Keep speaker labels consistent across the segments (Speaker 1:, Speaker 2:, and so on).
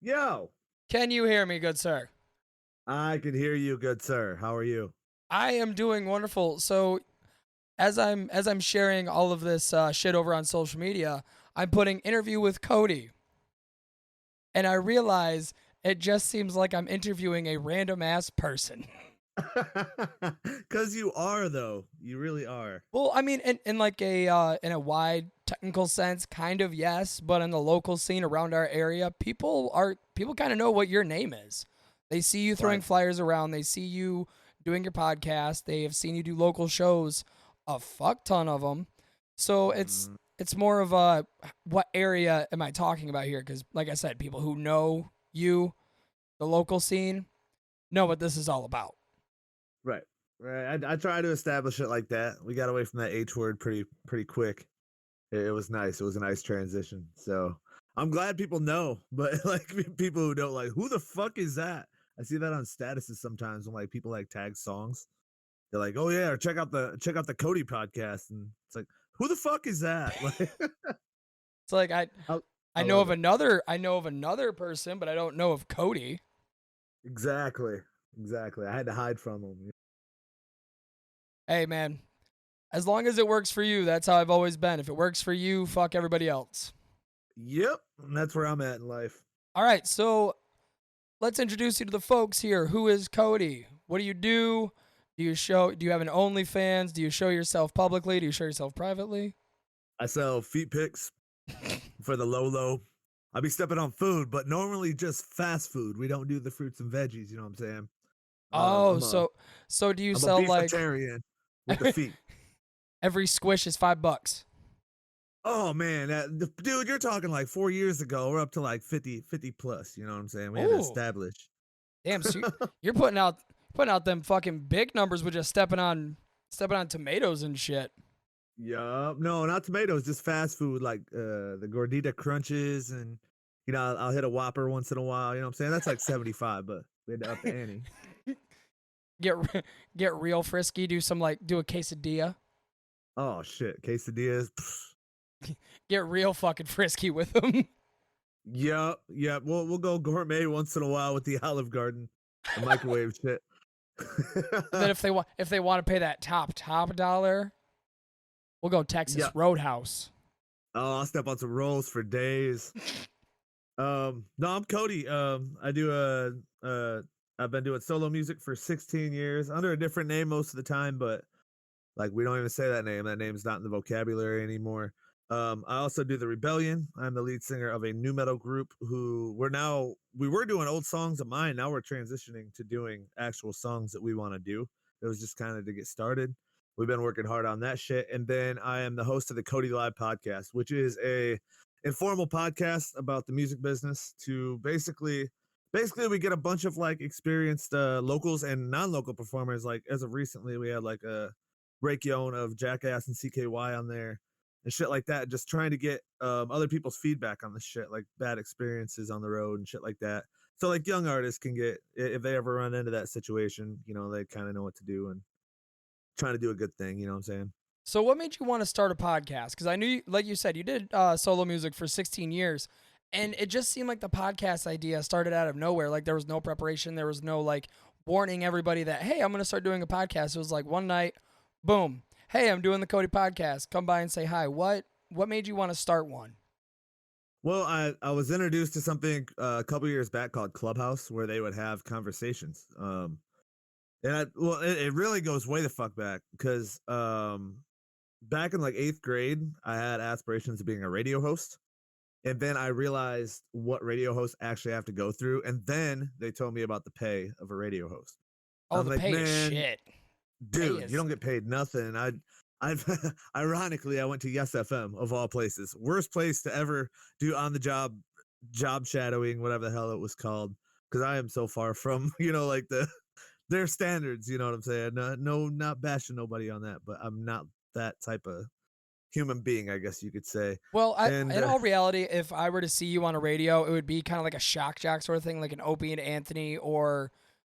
Speaker 1: Yo,
Speaker 2: Can you hear me, good sir?
Speaker 1: I can hear you, good sir. How are you?
Speaker 2: I am doing wonderful. So as I'm sharing all of this shit over on social media, I'm putting interview with Cody, and I realize it just seems like I'm interviewing a random ass person.
Speaker 1: Cause you are though. You really are.
Speaker 2: Well, I mean, in like in a wide technical sense, kind of yes, but in the local scene around our area, people kind of know what your name is. They see you throwing
Speaker 1: Like,
Speaker 2: flyers around. They see you doing your podcast. They have seen you do local shows, a fuck ton of them. So
Speaker 1: mm,
Speaker 2: it's more of a what area am I talking about here? Because like I said, people who know you, the local scene, know what this is all about.
Speaker 1: right, right. I try to establish it like that. We got away from that H word pretty quick. It was nice. It was a nice transition. So I'm glad people know, but like people who don't, like, who the fuck is that? I see that on statuses sometimes when like people like tag songs. They're like, oh yeah, or check out the Cody podcast, and it's like, who the fuck is that? Like,
Speaker 2: It's like
Speaker 1: I,
Speaker 2: I
Speaker 1: I
Speaker 2: know
Speaker 1: love
Speaker 2: of
Speaker 1: it.
Speaker 2: another person, but I don't know of Cody.
Speaker 1: Exactly. Exactly. I had to hide from them.
Speaker 2: Hey man, as long as it works for you, that's how I've always been. If it works for you, fuck everybody else.
Speaker 1: Yep. That's where I'm at in life.
Speaker 2: All right, so let's introduce you to the folks here. Who is Cody? What do you do? Do you have an OnlyFans? Do you show yourself publicly? Do you show yourself privately?
Speaker 1: I sell feet pics for the low. I be stepping on food, but normally just fast food. We don't do the fruits and veggies. You know what I'm saying? Um,
Speaker 2: Oh,
Speaker 1: I'm a
Speaker 2: so do you
Speaker 1: I'm a
Speaker 2: sell like
Speaker 1: beefitarian with the feet.
Speaker 2: every squish is $5?
Speaker 1: Oh man, dude, you're talking like 4 years ago. We're up to like 50 plus. You know what I'm saying? We had to
Speaker 2: Oh,
Speaker 1: establish.
Speaker 2: damn, so you're putting out them fucking big numbers with just stepping on tomatoes and shit.
Speaker 1: Yup. No, not tomatoes, just fast food like the gordita crunches, and I'll hit a Whopper once in a while, you know what I'm saying? That's like 75, but we had to up the ante.
Speaker 2: Get real frisky. Do a quesadilla.
Speaker 1: Oh shit, quesadillas.
Speaker 2: Get real fucking frisky with them.
Speaker 1: Yep. We'll go gourmet once in a while with the Olive Garden, the microwave shit.
Speaker 2: And then if they want to pay that top dollar, we'll go Texas
Speaker 1: Yeah.
Speaker 2: Roadhouse.
Speaker 1: Oh, I'll step on some rolls for days. No, I'm Cody. I've been doing solo music for 16 years under a different name most of the time, but like we don't even say that name. That name's not in the vocabulary anymore. I also do the Rebellion. I'm the lead singer of a new metal group who we were doing old songs of mine. Now we're transitioning to doing actual songs that we want to do. It was just kind of to get started. We've been working hard on that shit. And then I am the host of the Cody Live podcast, which is a informal podcast about the music business to basically we get a bunch of like experienced locals and non-local performers. Like as of recently, we had like a Rakion of Jackass and CKY on there and shit like that, just trying to get other people's feedback on the shit, like bad experiences on the road and shit like that. So like young artists can get, if they ever run into that situation, they kind of know what to do and trying to do a good thing. You know what I'm saying?
Speaker 2: So what made you want to start a podcast? Because I knew, like you said, you did solo music for 16 years, and it just seemed like the podcast idea started out of nowhere. Like there was no preparation, there was no like warning everybody that hey, I'm gonna start doing a podcast. It was like one night, boom, hey, I'm doing the Cody podcast. Come by and say hi. What made you want to start one?
Speaker 1: Well, I was introduced to something a couple years back called Clubhouse, where they would have conversations. It really goes way the fuck back because back in like 8th grade, I had aspirations of being a radio host. And then I realized what radio hosts actually have to go through. And then they told me about the pay of a radio host.
Speaker 2: Oh,
Speaker 1: I'm
Speaker 2: the
Speaker 1: like,
Speaker 2: pay is
Speaker 1: man,
Speaker 2: shit. Pay
Speaker 1: dude, you
Speaker 2: is
Speaker 1: don't get paid nothing. I've ironically, I went to Yes FM of all places, worst place to ever do on the job shadowing, whatever the hell it was called. Because I am so far from, like their standards. You know what I'm saying? No, not bashing nobody on that, but I'm not that type of human being, I guess you could say.
Speaker 2: Well,
Speaker 1: And
Speaker 2: in all reality, if I were to see you on a radio, it would be kind of like a shock jock sort of thing, like an Opie and Anthony or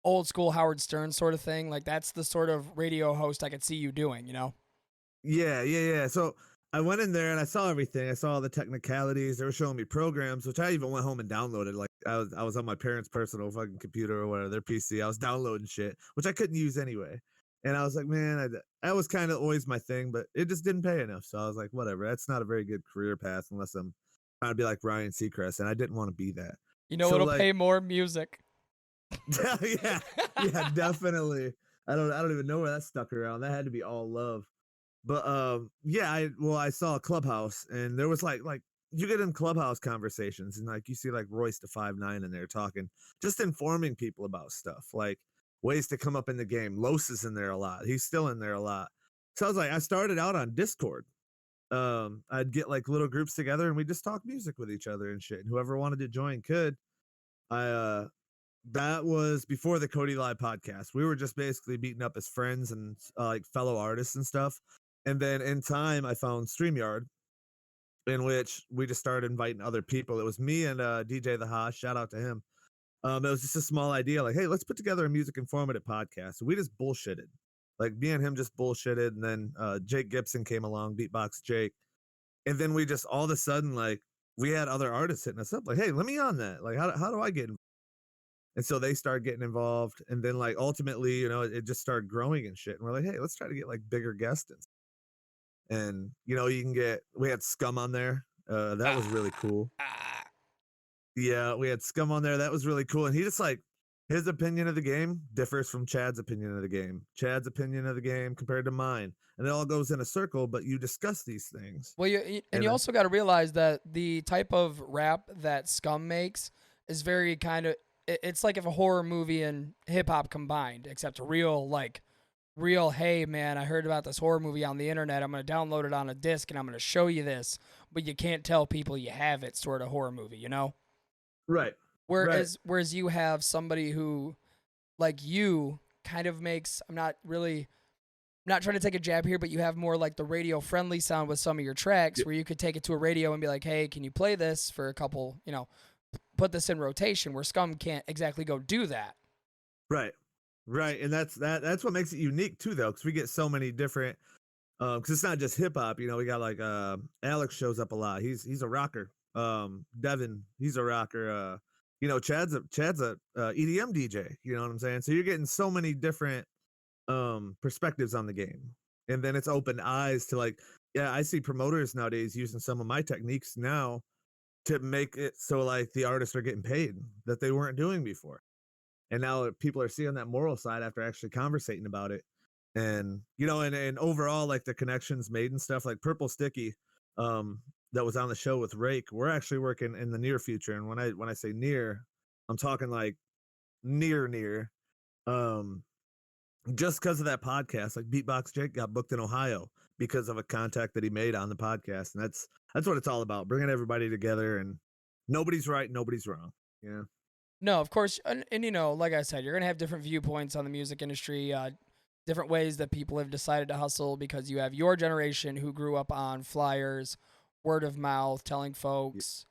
Speaker 2: old school Howard Stern sort of thing. Like that's the sort of radio host I could see you doing, you know?
Speaker 1: yeah. So I went in there and I saw everything. I saw all the technicalities. They were showing me programs, which I even went home and downloaded. Like I was on my parents' personal fucking computer or whatever, their PC. I was downloading shit, which I couldn't use anyway. And I was like, man, that was kind of always my thing, but it just didn't pay enough. So I was like, whatever. That's not a very good career path unless I'm trying to be like Ryan Seacrest, and I didn't want to be that.
Speaker 2: You know
Speaker 1: So
Speaker 2: what'll
Speaker 1: like,
Speaker 2: pay more? Music.
Speaker 1: yeah, yeah, definitely. I don't even know where that stuck around. That had to be all love. But yeah, I saw a Clubhouse, and there was like you get in Clubhouse conversations, and like you see like Royce to 5'9" in there talking, just informing people about stuff, like ways to come up in the game. Los is in there a lot. He's still in there a lot. So I was like, I started out on Discord. I'd get like little groups together and we just talk music with each other and shit. And whoever wanted to join could. I That was before the Cody Live podcast. We were just basically meeting up as friends and like fellow artists and stuff. And then in time, I found StreamYard, in which we just started inviting other people. It was me and DJ The Haas. Shout out to him. It was just a small idea, like, hey, let's put together a music informative podcast. So we just bullshitted. Like me and him just bullshitted, and then Jake Gibson came along, Beatbox Jake, and then we just all of a sudden like we had other artists hitting us up, like, hey, let me on that. Like, how do I get involved? And so they started getting involved, and then like ultimately, it just started growing and shit. And we're like, hey, let's try to get like bigger guests. And we had Scum on there. That was really cool. Yeah, we had Scum on there. That was really cool. And he just like his opinion of the game differs from Chad's opinion of the game. Chad's opinion of the game compared to mine. And it all goes in a circle, but you discuss these things.
Speaker 2: Well, you also got to realize that the type of rap that Scum makes is very kind of, it's like if a horror movie and hip hop combined, except a real, hey man, I heard about this horror movie on the internet. I'm going to download it on a disc and I'm going to show you this, but you can't tell people you have it, sort of horror movie, you know?
Speaker 1: Right.
Speaker 2: Whereas you have somebody who, like you, kind of makes, I'm not trying to take a jab here, but you have more like the radio friendly sound with some of your tracks, where you could take it to a radio and be like, hey, can you play this for a couple, put this in rotation, where Scum can't exactly go do that.
Speaker 1: Right. And that's what makes it unique too, though, because we get so many different, because it's not just hip hop. We got like Alex shows up a lot. He's a rocker. Devin, he's a rocker. Chad's a EDM DJ. You know what I'm saying? So you're getting so many different perspectives on the game, and then it's opened eyes to like, yeah, I see promoters nowadays using some of my techniques now to make it so like the artists are getting paid that they weren't doing before. And now people are seeing that moral side after actually conversating about it. And and overall, like the connections made and stuff, like Purple Sticky, that was on the show with Rake, we're actually working in the near future. And when I say near, I'm talking like near. Just because of that podcast, like Beatbox Jake got booked in Ohio because of a contact that he made on the podcast. And that's what it's all about, bringing everybody together, and nobody's right, nobody's wrong. Yeah.
Speaker 2: No, of course. And like I said, you're going to have different viewpoints on the music industry, different ways that people have decided to hustle, because you have your generation who grew up on flyers, word of mouth, telling folks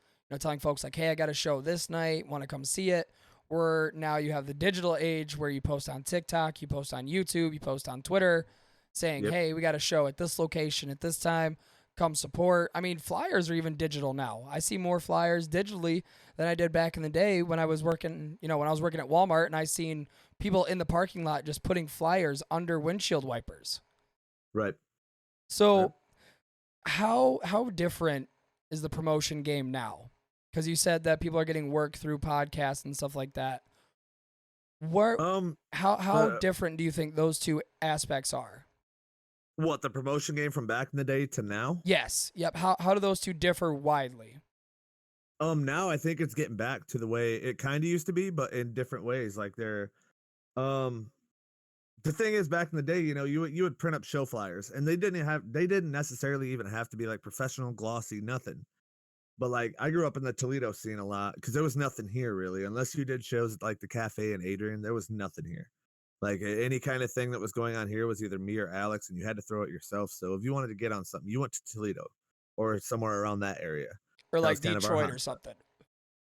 Speaker 2: like, hey, I got a show this night, want to come see it. Or now you have the digital age where you post on TikTok, you post on YouTube, you post on Twitter saying, hey, we got a show at this location at this time, come support. I mean, flyers are even digital now. I see more flyers digitally than I did back in the day when I was working, when I was working at Walmart, and I seen people in the parking lot just putting flyers under windshield wipers.
Speaker 1: Right.
Speaker 2: So how different is the promotion game now? Because you said that people are getting work through podcasts and stuff like that. How different do you think those two aspects are?
Speaker 1: What, the promotion game from back in the day to now?
Speaker 2: Yes. Yep. How do those two differ widely?
Speaker 1: Now I think it's getting back to the way it kind of used to be, but in different ways. Like the thing is, back in the day, you would print up show flyers, and they didn't necessarily even have to be like professional, glossy, nothing. But like, I grew up in the Toledo scene a lot because there was nothing here really, unless you did shows at like the Cafe and Adrian. There was nothing here. Like any kind of thing that was going on here was either me or Alex, and you had to throw it yourself. So if you wanted to get on something, you went to Toledo or somewhere around that area,
Speaker 2: or like Detroit or something.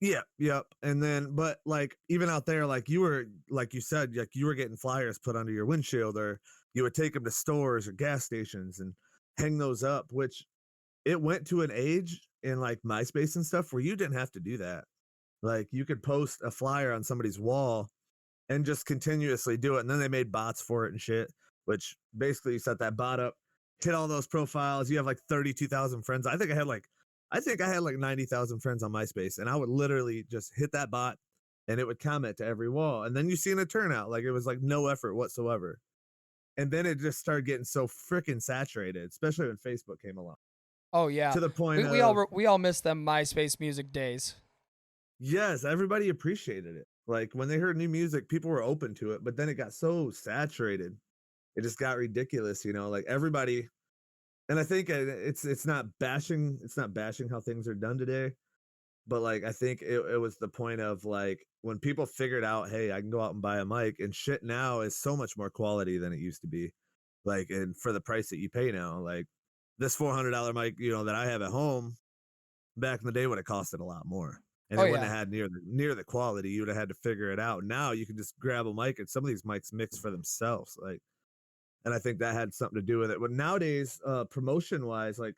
Speaker 1: Yeah, yep. And then, but like even out there, like you were, like you said, like you were getting flyers put under your windshield, or you would take them to stores or gas stations and hang those up, which it went to an age in like MySpace and stuff where you didn't have to do that. Like you could post a flyer on somebody's wall and just continuously do it. And then they made bots for it and shit, which basically you set that bot up, hit all those profiles. You have like 32,000 friends. I think I had like 90,000 friends on MySpace, and I would literally just hit that bot and it would comment to every wall. And then you see in a turnout, like it was like no effort whatsoever. And then it just started getting so freaking saturated, especially when Facebook came along.
Speaker 2: Oh yeah,
Speaker 1: To the point
Speaker 2: we all miss them MySpace music days.
Speaker 1: yes, everybody appreciated it. Like when they heard new music, people were open to it, but then it got so saturated. It just got ridiculous, like everybody. And I think it's not bashing how things are done today, but like I think it was the point of like when people figured out, hey, I can go out and buy a mic, and shit now is so much more quality than it used to be. Like, and for the price that you pay now, like this $400 mic, that I have at home, back in the day would have costed a lot more. And
Speaker 2: Oh
Speaker 1: it wouldn't
Speaker 2: yeah.
Speaker 1: have had near the quality. You would have had to figure it out. Now you can just grab a mic, and some of these mics mix for themselves. Like, and I think that had something to do with it. But nowadays, promotion wise, like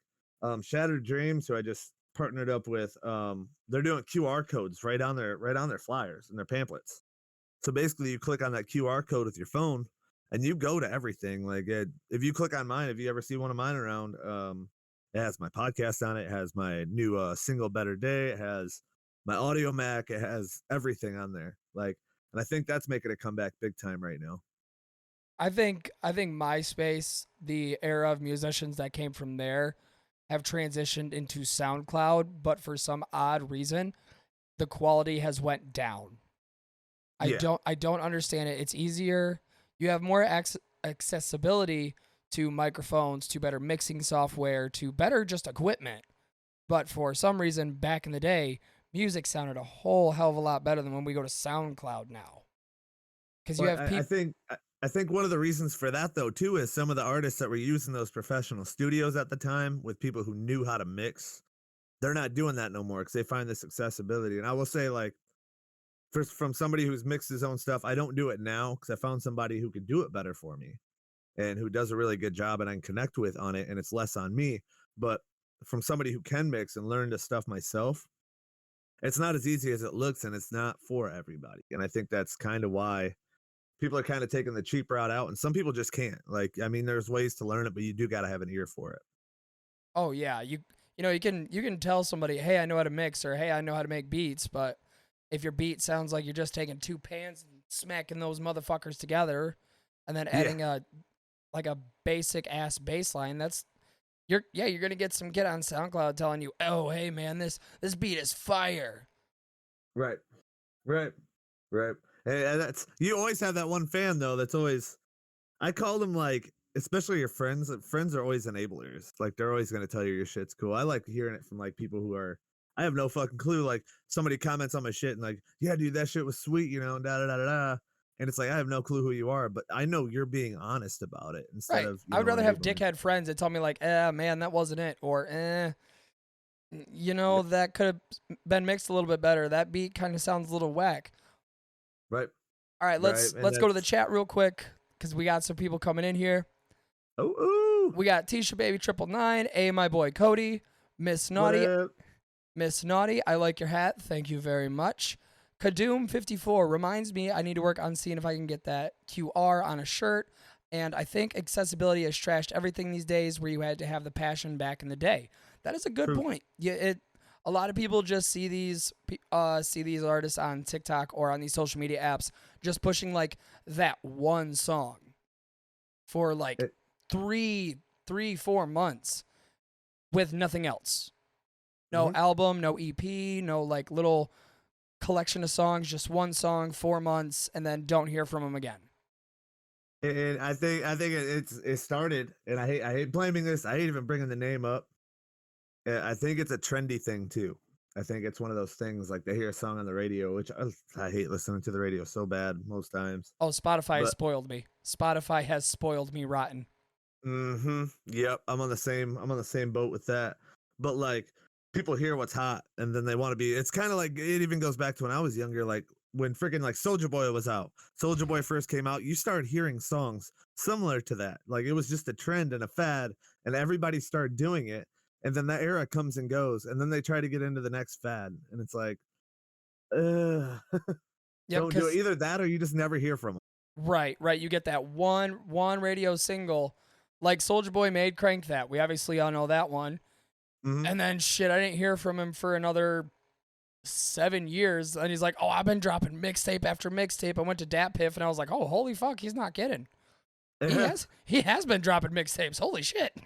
Speaker 1: Shattered Dreams, who I just partnered up with, they're doing QR codes right on their flyers and their pamphlets. So basically, you click on that QR code with your phone, and you go to everything. Like if you click on mine, if you ever see one of mine around, it has my podcast on it. It has my new single "Better Day." It has my audio Mac. It has everything on there. Like, and I think that's making a comeback big time right now.
Speaker 2: I think MySpace, the era of musicians that came from there, have transitioned into SoundCloud, but for some odd reason, the quality has went down.
Speaker 1: Yeah.
Speaker 2: I don't understand it. It's easier. You have more accessibility to microphones, to better mixing software, to better just equipment. But for some reason, back in the day, music sounded a whole hell of a lot better than when we go to SoundCloud now. Because you
Speaker 1: Well,
Speaker 2: have people.
Speaker 1: I think one of the reasons for that though too is some of the artists that were using those professional studios at the time with people who knew how to mix, they're not doing that no more because they find this accessibility. And I will say, like, from somebody who's mixed his own stuff, I don't do it now because I found somebody who can do it better for me and who does a really good job and I can connect with on it, and it's less on me. But from somebody who can mix and learn this stuff myself, it's not as easy as it looks, and it's not for everybody. And I think that's kind of why people are kind of taking the cheap route out, and some people just can't. Like, I mean, there's ways to learn it, but you do got to have an ear for it.
Speaker 2: Oh yeah, you can tell somebody, hey, I know how to mix, or hey, I know how to make beats, but if your beat sounds like you're just taking two pans and smacking those motherfuckers together, and then adding a basic ass bass line, you're gonna get some kid on SoundCloud telling you, oh hey man, this beat is fire.
Speaker 1: Right, right, right. And that's, you always have that one fan though. That's always, I call them like, especially your friends. Friends are always enablers. Like they're always gonna tell you your shit's cool. I like hearing it from like people who are, I have no fucking clue. Like somebody comments on my shit and like, yeah, dude, that shit was sweet, and da da da da da. And it's like, I have no clue who you are, but I know you're being honest about it instead
Speaker 2: Right.
Speaker 1: of,
Speaker 2: I would rather have
Speaker 1: enabling.
Speaker 2: dickhead friends that tell me like, man, that wasn't it, or
Speaker 1: Yeah,
Speaker 2: that could have been mixed a little bit better. That beat kind of sounds a little whack.
Speaker 1: right,
Speaker 2: All right,
Speaker 1: right. And
Speaker 2: let's go to the
Speaker 1: that's,
Speaker 2: chat real quick because we got some people coming in here.
Speaker 1: oh, ooh,
Speaker 2: We got Tisha Baby 999, A my boy Cody, Miss
Speaker 1: what
Speaker 2: Naughty,
Speaker 1: up?
Speaker 2: Miss Naughty. I like your hat. Thank you very much. Kadoom 54 reminds me I need to work on seeing if I can get that QR on a shirt. And I think accessibility has trashed everything these days where you had to have the passion back in the day. That is a good
Speaker 1: True.
Speaker 2: point. A lot of people just see these artists on TikTok or on these social media apps just pushing like that one song for like
Speaker 1: It,
Speaker 2: 4 months with nothing else. No
Speaker 1: mhm.
Speaker 2: album, no EP, no like little collection of songs, just one song, 4 months, and then don't hear from them again.
Speaker 1: And I think it started, and I hate blaming this. I hate even bringing the name up. I think it's a trendy thing too. I think it's one of those things like they hear a song on the radio, which I hate listening to the radio so bad most times.
Speaker 2: Oh, Spotify has
Speaker 1: But
Speaker 2: spoiled me. Spotify has spoiled me rotten.
Speaker 1: yep, I'm on the same boat with that. But like people hear what's hot, and then they want to be. It's kind of like it even goes back to when I was younger, like when freaking like Soldier Boy was out. Soldier Boy first came out, you started hearing songs similar to that. Like it was just a trend and a fad, and everybody started doing it. and then that era comes and goes, and then they try to get into the next fad, and it's like, uh,
Speaker 2: Yep,
Speaker 1: don't do it.
Speaker 2: because
Speaker 1: Either that or you just never hear from them.
Speaker 2: right. You get that one radio single, like Soldier Boy made "Crank That." We obviously all know that one.
Speaker 1: Mm-hmm.
Speaker 2: And then shit, I didn't hear from him for another 7 years. And he's like, "Oh, I've been dropping mixtape after mixtape." I went to Dat Piff, and I was like, "Oh, holy fuck, he's not kidding. He has been dropping mixtapes. Holy shit."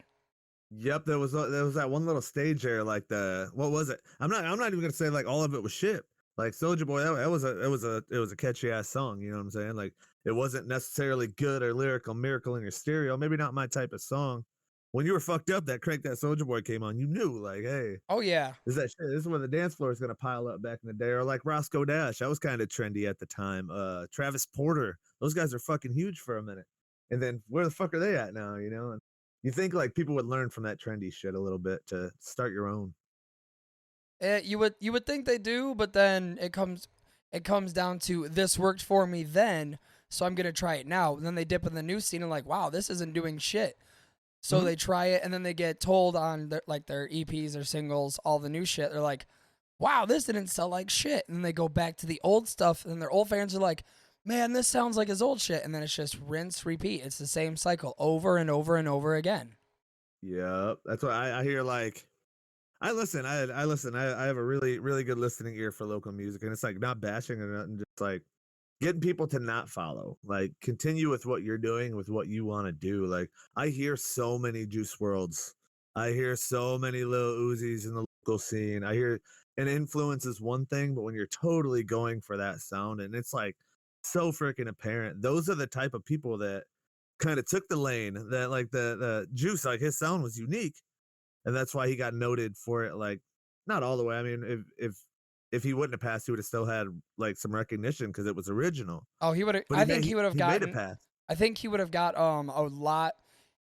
Speaker 1: Yep, there was that one little stage there, like what was it? I'm not even gonna say like all of it was shit. Like Soldier Boy, that was a catchy ass song. You know what I'm saying? Like it wasn't necessarily good or lyrical miracle in your stereo. Maybe not my type of song. When you were fucked up, that Crank That Soldier Boy came on. You knew like, hey,
Speaker 2: Oh yeah.
Speaker 1: is that shit? This is where the dance floor is gonna pile up back in the day. Or like Roscoe Dash, that was kind of trendy at the time. Travis Porter, those guys are fucking huge for a minute. And then where the fuck are they at now? You know? You think like people would learn from that trendy shit a little bit to start your own.
Speaker 2: You would think they do, but then it comes down to this worked for me then, so I'm gonna try it now. And then they dip in the new scene and like, wow, this isn't doing shit. So
Speaker 1: Mhm.
Speaker 2: they try it, and then they get told on their EPs or singles, all the new shit. They're like, wow, this didn't sell like shit. And then they go back to the old stuff, and their old fans are like, man, this sounds like his old shit. And then it's just rinse, repeat. It's the same cycle over and over and over again.
Speaker 1: Yep. That's what I hear. Like I listen. I listen. I have a really good listening ear for local music, and it's like not bashing or nothing. Just like getting people to not follow. Like continue with what you're doing, with what you want to do. Like I hear so many Juice Worlds. I hear so many Lil Uzis in the local scene. I hear an influence is one thing, but when you're totally going for that sound, and it's like so freaking apparent, those are the type of people that kind of took the lane that like the Juice, like his sound was unique, and that's why he got noted for it. Like not all the way. I mean, if he wouldn't have passed, he would have still had like some recognition because it was original.
Speaker 2: Oh, he would have.
Speaker 1: But
Speaker 2: I think he would have
Speaker 1: he made it
Speaker 2: gotten.
Speaker 1: pass.
Speaker 2: I think he would have got a lot.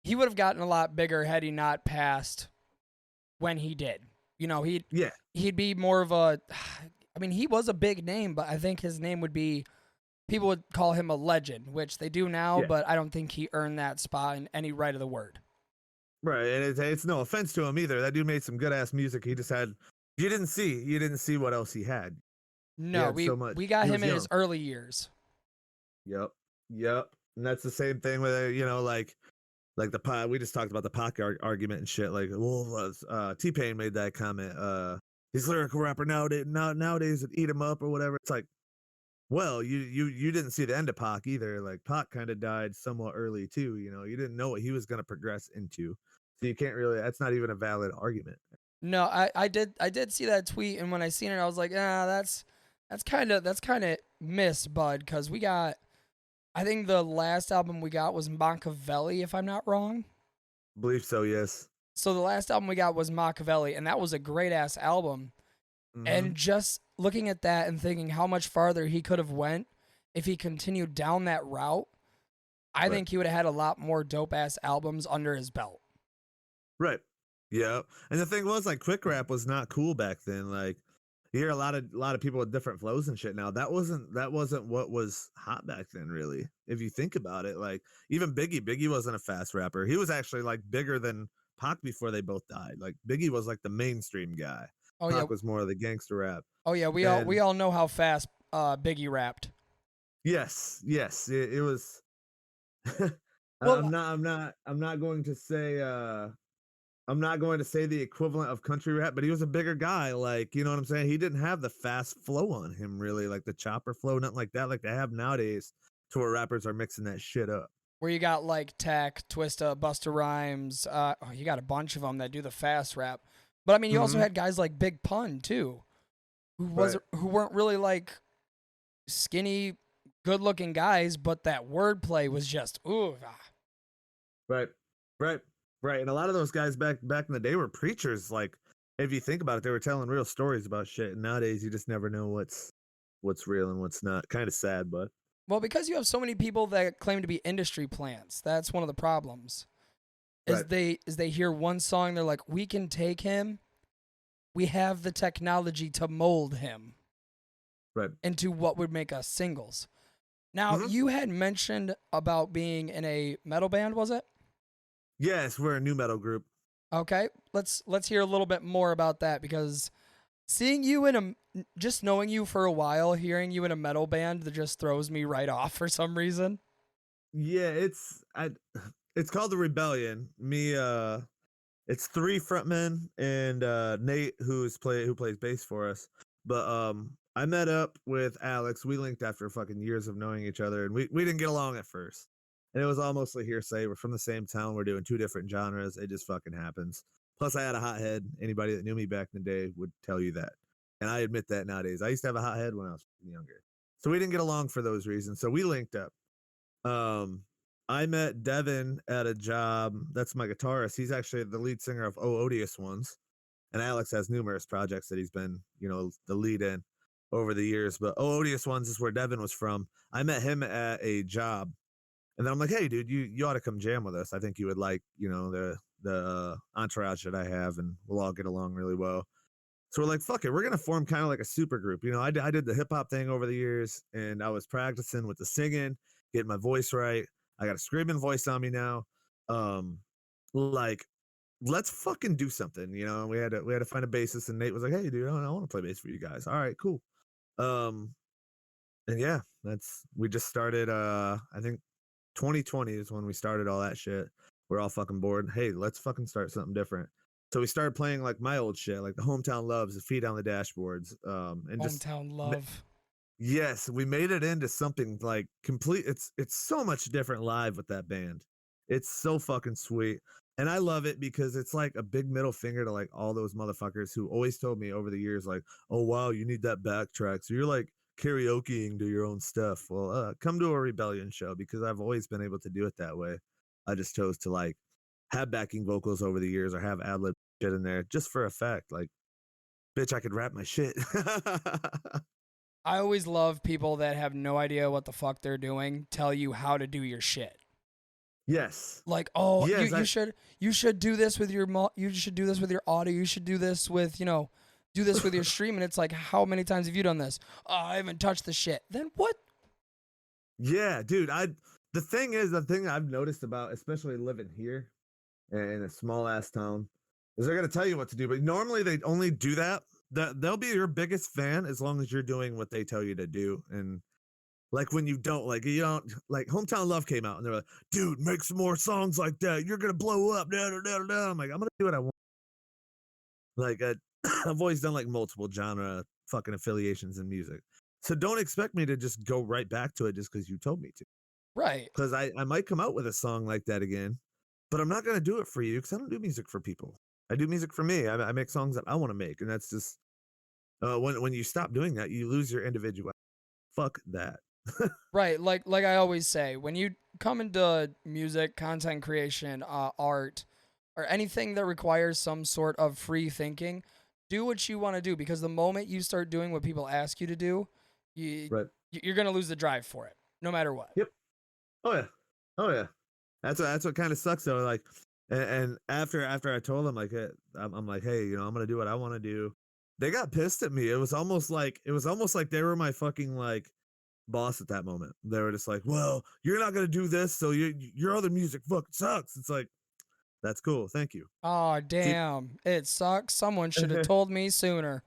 Speaker 2: He would have gotten a lot bigger had he not passed when he did. You know,
Speaker 1: Yeah,
Speaker 2: he'd be more of a. I mean, he was a big name, but I think his name would be. People would call him a legend, which they do now,
Speaker 1: yeah,
Speaker 2: but I don't think he earned that spot in any right of the word.
Speaker 1: right. And it's no offense to him either. That dude made some good ass music. He just had you didn't see what else he had. He
Speaker 2: No,
Speaker 1: had
Speaker 2: we
Speaker 1: so much.
Speaker 2: we got
Speaker 1: He
Speaker 2: him
Speaker 1: was
Speaker 2: in
Speaker 1: young.
Speaker 2: his early years.
Speaker 1: Yep, yep. And that's the same thing with like the pot. We just talked about the Pac argument and shit. Like, well, T Pain made that comment. He's lyrical rapper nowadays would eat him up or whatever. It's like, well, you didn't see the end of Pac either. Like Pac kind of died somewhat early too. You know, you didn't know what he was going to progress into, so you can't really. That's not even a valid argument.
Speaker 2: No, I did see that tweet, and when I seen it, I was like, that's kind of miss, bud, because we got. I think the last album we got was Machiavelli, if I'm not wrong.
Speaker 1: Believe so. Yes.
Speaker 2: So the last album we got was Machiavelli, and that was a great ass album.
Speaker 1: Mm-hmm.
Speaker 2: And just looking at that and thinking how much farther he could have went if he continued down that route, I
Speaker 1: Right.
Speaker 2: think he would have had a lot more dope ass albums under his belt.
Speaker 1: Right. Yeah. And the thing was, like, quick rap was not cool back then. Like, you hear a lot of people with different flows and shit now. That wasn't what was hot back then, really. If you think about it, like even Biggie wasn't a fast rapper. He was actually like bigger than Pac before they both died. Like Biggie was like the mainstream guy.
Speaker 2: Oh yeah,
Speaker 1: Pac was more of the gangster rap.
Speaker 2: oh yeah, we
Speaker 1: And
Speaker 2: all know how fast Biggie rapped.
Speaker 1: yes, it was.
Speaker 2: Well,
Speaker 1: I'm not going to say. I'm not going to say the equivalent of country rap, but he was a bigger guy. Like, you know what I'm saying? He didn't have the fast flow on him, really, like the chopper flow, nothing like that, like they have nowadays, to where rappers are mixing that shit up.
Speaker 2: where you got like Tech, Twista, Busta Rhymes, you got a bunch of them that do the fast rap. But I mean, you also
Speaker 1: Hmm.
Speaker 2: had guys like Big Pun too,
Speaker 1: Right,
Speaker 2: who weren't really like skinny, good-looking guys, but that wordplay was just ooh.
Speaker 1: right, right, right. And a lot of those guys back in the day were preachers. Like, if you think about it, they were telling real stories about shit. And nowadays, you just never know what's real and what's not. Kind of sad, but
Speaker 2: Well, because you have so many people that claim to be industry plants, that's one of the problems.
Speaker 1: right.
Speaker 2: Is they hear one song, they're like, we can take him, we have the technology to mold him
Speaker 1: Right.
Speaker 2: into what would make us singles. Now,
Speaker 1: Hmm.
Speaker 2: you had mentioned about being in a metal band, was it?
Speaker 1: Yes, we're a new metal group.
Speaker 2: Okay, let's hear a little bit more about that because seeing you in just knowing you for a while, hearing you in a metal band that just throws me right off for some reason.
Speaker 1: Yeah, it's called the Rebellion. It's three frontmen and Nate who plays bass for us. But I met up with Alex. We linked after fucking years of knowing each other, and we didn't get along at first. And it was all mostly hearsay. We're from the same town. We're doing two different genres. It just fucking happens. Plus, I had a hot head. Anybody that knew me back in the day would tell you that. And I admit that nowadays. I used to have a hot head when I was younger. So we didn't get along for those reasons. So we linked up. Um, I met Devin at a job. That's my guitarist. He's actually the lead singer of Oh Odious Ones. And Alex has numerous projects that he's been, the lead in over the years. But Oh Odious Ones is where Devin was from. I met him at a job. And then I'm like, hey, dude, you ought to come jam with us. I think you would like, the entourage that I have, and we'll all get along really well. So we're like, fuck it, we're gonna form kind of like a super group. I did the hip hop thing over the years, and I was practicing with the singing, getting my voice right. I got a screaming voice on me now. Like, let's fucking do something. We had to find a bassist, and Nate was like, hey, dude, I want to play bass for you guys. All right, cool. And yeah, we just started. I think 2020 is when we started all that shit. We're all fucking bored. Hey, let's fucking start something different. So we started playing like my old shit, like the Hometown Loves, the Feet on the Dashboards, and just
Speaker 2: Hometown love.
Speaker 1: yes, we made it into something like complete. It's so much different live with that band. It's so fucking sweet, and I love it because it's like a big middle finger to like all those motherfuckers who always told me over the years, like, "Oh wow, you need that backtrack, so you're like karaokeing to your own stuff." Well, come to a Rebellion show because I've always been able to do it that way. I just chose to like have backing vocals over the years or have ad lib shit in there just for effect. Like, bitch, I could rap my shit.
Speaker 2: I always love people that have no idea what the fuck they're doing tell you how to do your shit.
Speaker 1: Yes.
Speaker 2: Like, oh,
Speaker 1: Yes.
Speaker 2: you should do this with your you should do this with your audio. You should do this with do this with your stream. And it's like, how many times have you done this? Oh, I haven't touched the shit. Then what?
Speaker 1: Yeah, dude. The thing is, the thing I've noticed about, especially living here in a small ass town, is they're gonna tell you what to do. But normally they only do that. They'll be your biggest fan as long as you're doing what they tell you to do. And like when you don't, like Hometown Love came out and they're like, dude, make some more songs like that. You're gonna blow up. Da, da, da, da. I'm like, I'm gonna do what I want. Like I've always done like multiple genre fucking affiliations in music. So don't expect me to just go right back to it just because you told me to.
Speaker 2: Right.
Speaker 1: Because I might come out with a song like that again, but I'm not gonna do it for you because I don't do music for people. I do music for me. I make songs that I want to make, and that's just when you stop doing that, you lose your individuality. Fuck that.
Speaker 2: Right. Like I always say, when you come into music, content creation, art, or anything that requires some sort of free thinking, do what you want to do because the moment you start doing what people ask you to do, you
Speaker 1: Right.
Speaker 2: you're gonna lose the drive for it, no matter what.
Speaker 1: Yep. Oh yeah. Oh yeah. That's what kind of sucks though. Like, and after I told them like, I'm like, hey, I'm gonna do what I want to do. They got pissed at me. It was almost like they were my fucking like boss at that moment. They were just like, well, you're not gonna do this, so your other music fucking sucks. It's like, that's cool, thank you.
Speaker 2: Oh
Speaker 1: See,
Speaker 2: damn, it sucks. Someone should have told me sooner.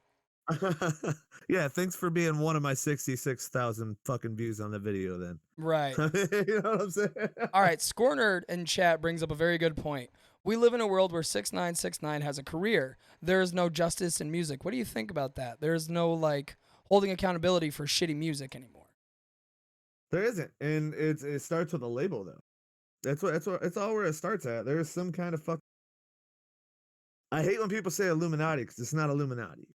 Speaker 1: yeah, thanks for being one of my 66,000 fucking views on the video. Then,
Speaker 2: Right.
Speaker 1: you know what I'm saying?
Speaker 2: All right, Score Nerd in chat brings up a very good point. We live in a world where 6969 has a career. There is no justice in music. What do you think about that? There is no like holding accountability for shitty music anymore.
Speaker 1: There isn't, and it starts with a label though. It's all where it starts at. There is some kind of fuck. I hate when people say Illuminati because it's not Illuminati.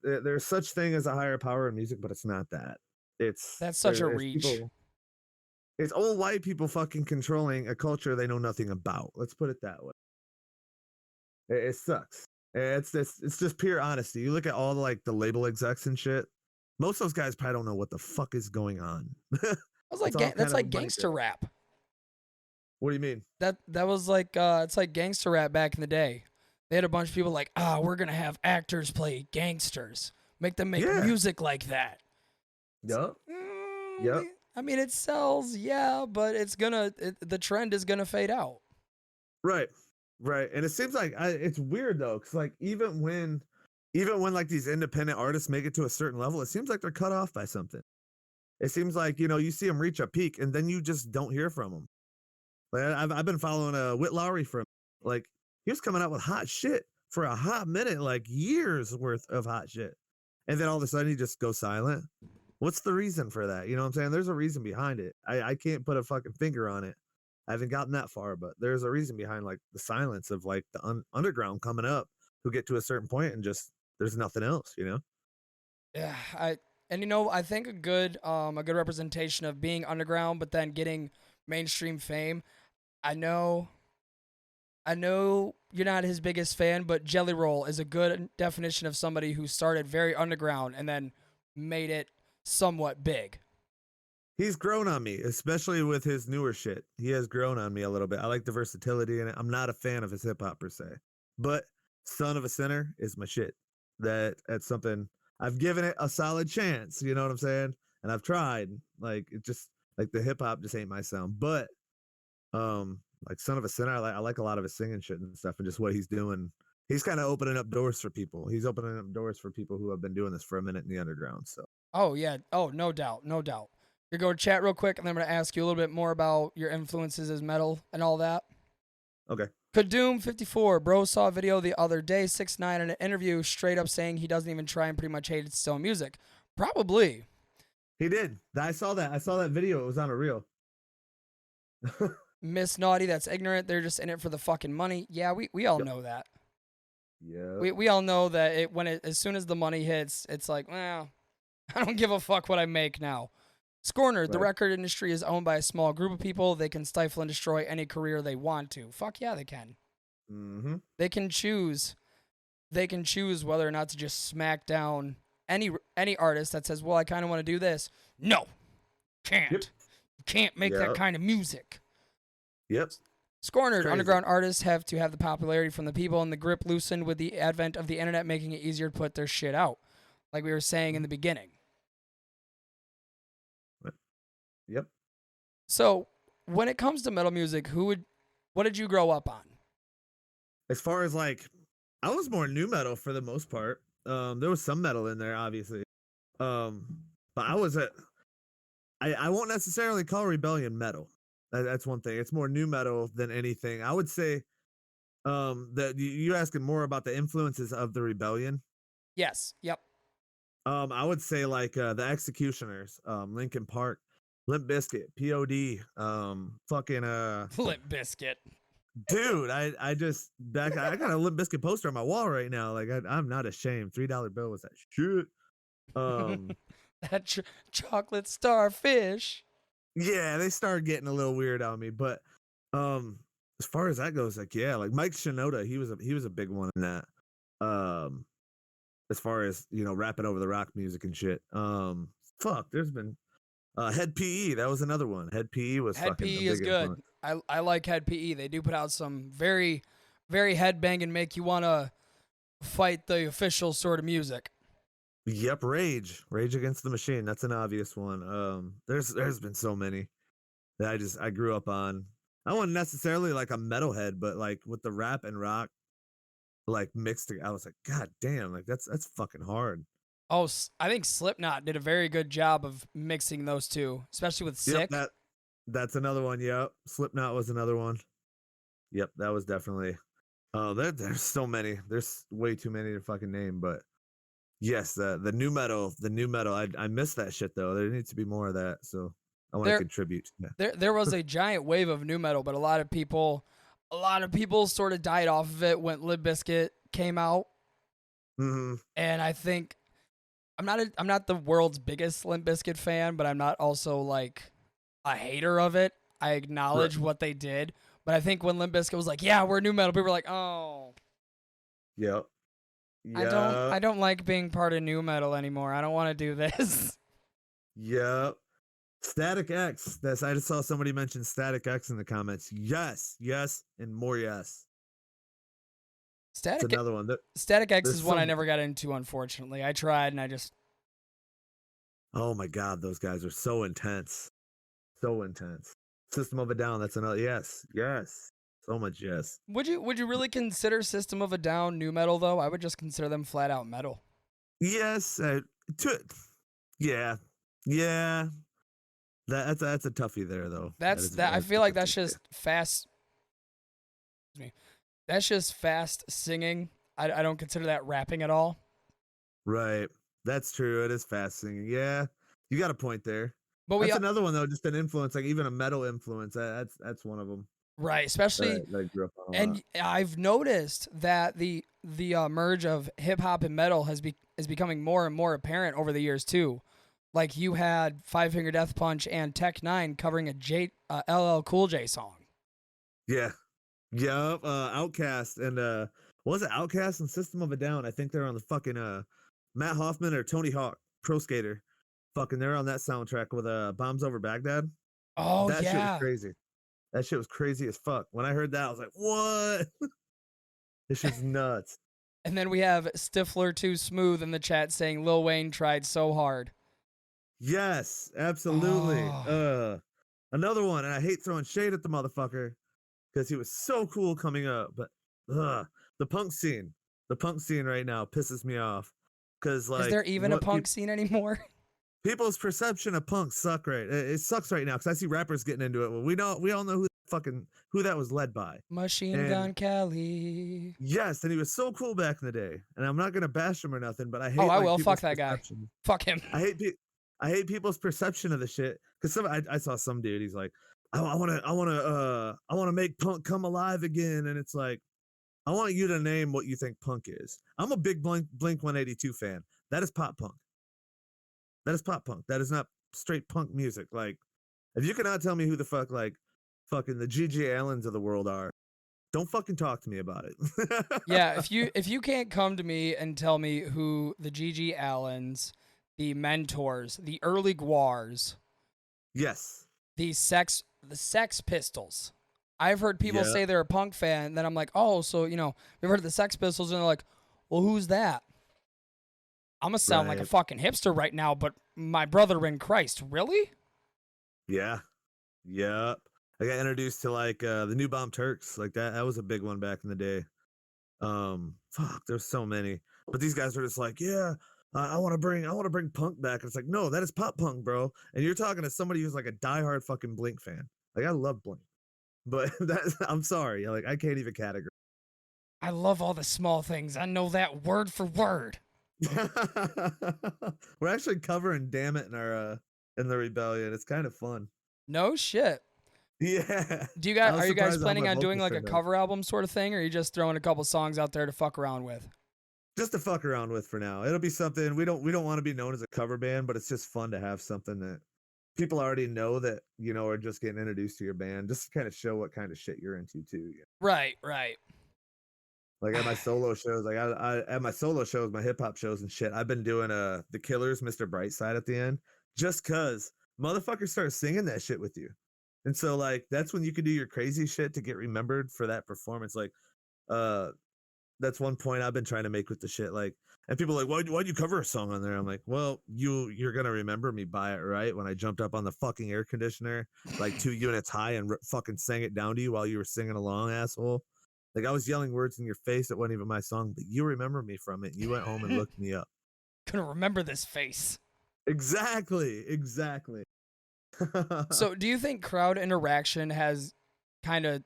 Speaker 1: There's such thing as a higher power in music, but it's not that.
Speaker 2: That's such a
Speaker 1: It's
Speaker 2: reach.
Speaker 1: people. It's old white people fucking controlling a culture they know nothing about. Let's put it that way. It sucks. It's just pure honesty. You look at all the label execs and shit. Most of those guys probably don't know what the fuck is going on.
Speaker 2: That's like gangster rap.
Speaker 1: What do you mean?
Speaker 2: That was like it's like gangster rap back in the day. They had a bunch of people like, we're gonna have actors play gangsters, make them make music like that.
Speaker 1: Yup.
Speaker 2: Yep. I mean, it sells, yeah, but the trend is gonna fade out.
Speaker 1: Right. Right. And it seems like it's weird though, because like even when like these independent artists make it to a certain level, it seems like they're cut off by something. It seems like, you see them reach a peak and then you just don't hear from them. Like I've been following Whit Lowry from like he was coming out with hot shit for a hot minute, like years worth of hot shit. And then all of a sudden he just goes silent. What's the reason for that? You know what I'm saying? There's a reason behind it. I can't put a fucking finger on it. I haven't gotten that far, but there's a reason behind like the silence of like the underground coming up who get to a certain point and just there's nothing else, you know?
Speaker 2: Yeah, I think a good representation of being underground but then getting mainstream fame. I know I know you're not his biggest fan, but Jelly Roll is a good definition of somebody who started very underground and then made it somewhat big.
Speaker 1: He's grown on me, especially with his newer shit. He has grown on me a little bit. I like the versatility in it. I'm not a fan of his hip hop per se, but Son of a Sinner is my shit. That's something I've given it a solid chance. You know what I'm saying? And I've tried. Like it just like the hip hop just ain't my sound. But like Son of a Sinner, I like a lot of his singing shit and stuff, and just what he's doing. He's kind of opening up doors for people. He's opening up doors for people who have been doing this for a minute in the underground. So
Speaker 2: Oh yeah. Oh, no doubt. No doubt. You're going to chat real quick, and then I'm going to ask you a little bit more about your influences as metal and all that.
Speaker 1: okay.
Speaker 2: Kadoom54, bro, saw a video the other day, 6ix9ine in an interview, straight up saying he doesn't even try and pretty much hates his own music. Probably.
Speaker 1: He did. I saw that. I saw that video. It was on a reel.
Speaker 2: Miss Naughty, that's ignorant. They're just in it for the fucking money. Yeah, we all
Speaker 1: Yep.
Speaker 2: know that.
Speaker 1: Yeah.
Speaker 2: We all know that as soon as the money hits, it's like, well, I don't give a fuck what I make now. Scorner, the
Speaker 1: Right.
Speaker 2: record industry is owned by a small group of people. They can stifle and destroy any career they want to. Fuck yeah, they can.
Speaker 1: Mm-hmm.
Speaker 2: They can choose. They can choose whether or not to just smack down any artist that says, "Well, I kind of want to do this." No, can't.
Speaker 1: Yep.
Speaker 2: You can't make that
Speaker 1: Yep.
Speaker 2: kind of music.
Speaker 1: Yep.
Speaker 2: Scornered,
Speaker 1: Crazy.
Speaker 2: underground artists have to have the popularity from the people and the grip loosened with the advent of the internet, making it easier to put their shit out, like we were saying in the beginning.
Speaker 1: Yep.
Speaker 2: So, when it comes to metal music, what did you grow up on?
Speaker 1: As far as like, I was more new metal for the most part. There was some metal in there, obviously. But I won't necessarily call Rebellion metal. That's one thing. It's more new metal than anything. I would say, that you asking more about the influences of the Rebellion.
Speaker 2: Yes. Yep.
Speaker 1: I would say like the Executioners, Linkin Park, Limp Bizkit, POD, fucking
Speaker 2: Limp Biscuit.
Speaker 1: dude, I just back I got a Limp Bizkit poster on my wall right now. Like I'm not ashamed. $3 bill was that shit. Um,
Speaker 2: That chocolate starfish.
Speaker 1: yeah, they started getting a little weird on me, but as far as that goes, like yeah, like Mike Shinoda, he was a big one in that. Um, as far as rapping over the rock music and shit. Fuck, there's been Head PE. That was another one. Head PE was
Speaker 2: Head
Speaker 1: fucking a
Speaker 2: PE is
Speaker 1: big
Speaker 2: good.
Speaker 1: influence.
Speaker 2: I like Head PE. They do put out some very, very headbanging, make you want to fight the official sort of music.
Speaker 1: Yep, Rage Against the Machine. That's an obvious one. There's been so many that I grew up on. I wasn't necessarily like a metalhead, but like with the rap and rock like mixed together, I was like, God damn, like that's fucking hard.
Speaker 2: Oh, I think Slipknot did a very good job of mixing those two, especially with Sick.
Speaker 1: Yep, that's another one. Yep, Slipknot was another one. Yep, that was definitely. Oh, there's so many. There's way too many to fucking name, but yes, the new metal, I miss that shit though. There needs to be more of that, so I want to contribute.
Speaker 2: There was a giant wave of new metal, but a lot of people sort of died off of it when Limp Bizkit came out.
Speaker 1: Mm-hmm.
Speaker 2: And I think I'm not the world's biggest Limp Bizkit fan, but I'm not also like a hater of it. I acknowledge what they did, but I think when Limp Bizkit was like, "Yeah, we're new metal," people were like, "Oh,
Speaker 1: Yep.
Speaker 2: I don't like being part of new metal anymore. I don't want to do this."
Speaker 1: Yep. Static X. I just saw somebody mention Static X in the comments. Yes, and more yes. That's another one.
Speaker 2: Static X is one I never got into, unfortunately. I tried and I just.
Speaker 1: Oh my God, those guys are so intense. So intense. System of a Down. That's another. Yes. So much yes.
Speaker 2: Would you really consider System of a Down new metal though? I would just consider them flat out metal.
Speaker 1: Yes. To, yeah. Yeah. That's a toughie there though.
Speaker 2: That's that. I
Speaker 1: That's a
Speaker 2: feel like that's
Speaker 1: toughie there.
Speaker 2: just fast. Excuse me. That's just fast singing. I don't consider that rapping at all.
Speaker 1: Right. That's true. It is fast singing. Yeah. You got a point there.
Speaker 2: But we
Speaker 1: That's another one though, just an influence, like even a metal influence. That's one of them
Speaker 2: right, especially
Speaker 1: that I grew up on a lot.
Speaker 2: and I've noticed that the merge of hip hop and metal is becoming more and more apparent over the years too. Like you had Five Finger Death Punch and Tech Nine covering a LL Cool J song.
Speaker 1: Yeah. Yup. Outcast and what was it Outcast and System of a Down? I think they're on the fucking Matt Hoffman or Tony Hawk Pro Skater. Fucking they're on that soundtrack with Bombs Over Baghdad.
Speaker 2: Oh
Speaker 1: That shit was
Speaker 2: yeah.
Speaker 1: crazy. That shit was crazy as fuck. When I heard that, I was like, what? This shit's nuts.
Speaker 2: And then we have Stifler Too Smooth in the chat saying Lil Wayne tried so hard.
Speaker 1: Yes, absolutely.
Speaker 2: Oh.
Speaker 1: Another one, and I hate throwing shade at the motherfucker because he was so cool coming up, but the punk scene right now pisses me off because
Speaker 2: Is there even a punk scene anymore?
Speaker 1: people's perception of punk it sucks right now because I see rappers getting into it. Well, we all know who that was led by.
Speaker 2: Machine Gun Kelly.
Speaker 1: Yes, and he was so cool back in the day. And I'm not gonna bash him or nothing, but I hate.
Speaker 2: Oh, I
Speaker 1: like,
Speaker 2: will.
Speaker 1: people's
Speaker 2: Fuck that guy.
Speaker 1: perception.
Speaker 2: Fuck him.
Speaker 1: I hate people's perception of the shit because I saw some dude. He's like, I want to make punk come alive again, and it's like, I want you to name what you think punk is. I'm a big Blink 182 fan. That is pop punk. That is pop punk. That is not straight punk music. Like, if you cannot tell me who the fuck like fucking the G.G. Allens of the world are, don't fucking talk to me about it.
Speaker 2: Yeah, if you can't come to me and tell me who the G.G. Allens, the Mentors, the early Guars,
Speaker 1: yes,
Speaker 2: the Sex Pistols. I've heard people
Speaker 1: Yeah.
Speaker 2: say they're a punk fan, and then I'm like, oh, so we've heard of the Sex Pistols, and they're like, well, who's that? I'm gonna sound like a
Speaker 1: Right.
Speaker 2: fucking hipster right now, but my brother in Christ, really?
Speaker 1: Yeah. Yep. I got introduced to like the New Bomb Turks. Like that was a big one back in the day. Fuck, there's so many. But these guys are just like, yeah, I want to bring punk back. And it's like, no, that is pop punk, bro. And you're talking to somebody who's like a diehard fucking Blink fan. Like I love Blink. But I'm sorry, like I can't even categorize.
Speaker 2: I love all the small things. I know that word for word.
Speaker 1: We're actually covering "Damn It" in the Rebellion. It's kind of fun.
Speaker 2: No shit.
Speaker 1: Yeah.
Speaker 2: Do you guys
Speaker 1: I was
Speaker 2: are you guys
Speaker 1: surprised all
Speaker 2: planning
Speaker 1: my
Speaker 2: on doing
Speaker 1: vocals
Speaker 2: like a
Speaker 1: turned out.
Speaker 2: cover album sort of thing, or are you just throwing a couple songs out there to fuck around with?
Speaker 1: Just to fuck around with for now. It'll be something we don't want to be known as a cover band, but it's just fun to have something that people already know that are just getting introduced to your band, just to kind of show what kind of shit you're into too.
Speaker 2: Right.
Speaker 1: Like at my solo shows, like I at my solo shows, my hip hop shows and shit, I've been doing The Killers, Mr. Brightside at the end, just cause motherfuckers start singing that shit with you. And so like that's when you can do your crazy shit to get remembered for that performance. Like that's one point I've been trying to make with the shit. Like, and people are like, why'd you cover a song on there? I'm like, well, you're gonna remember me by it, right? When I jumped up on the fucking air conditioner, like 2 units high, and fucking sang it down to you while you were singing along, asshole. Like I was yelling words in your face that wasn't even my song, but you remember me from it. You went home and looked me up.
Speaker 2: Couldn't remember this face.
Speaker 1: Exactly.
Speaker 2: So, do you think crowd interaction has kind of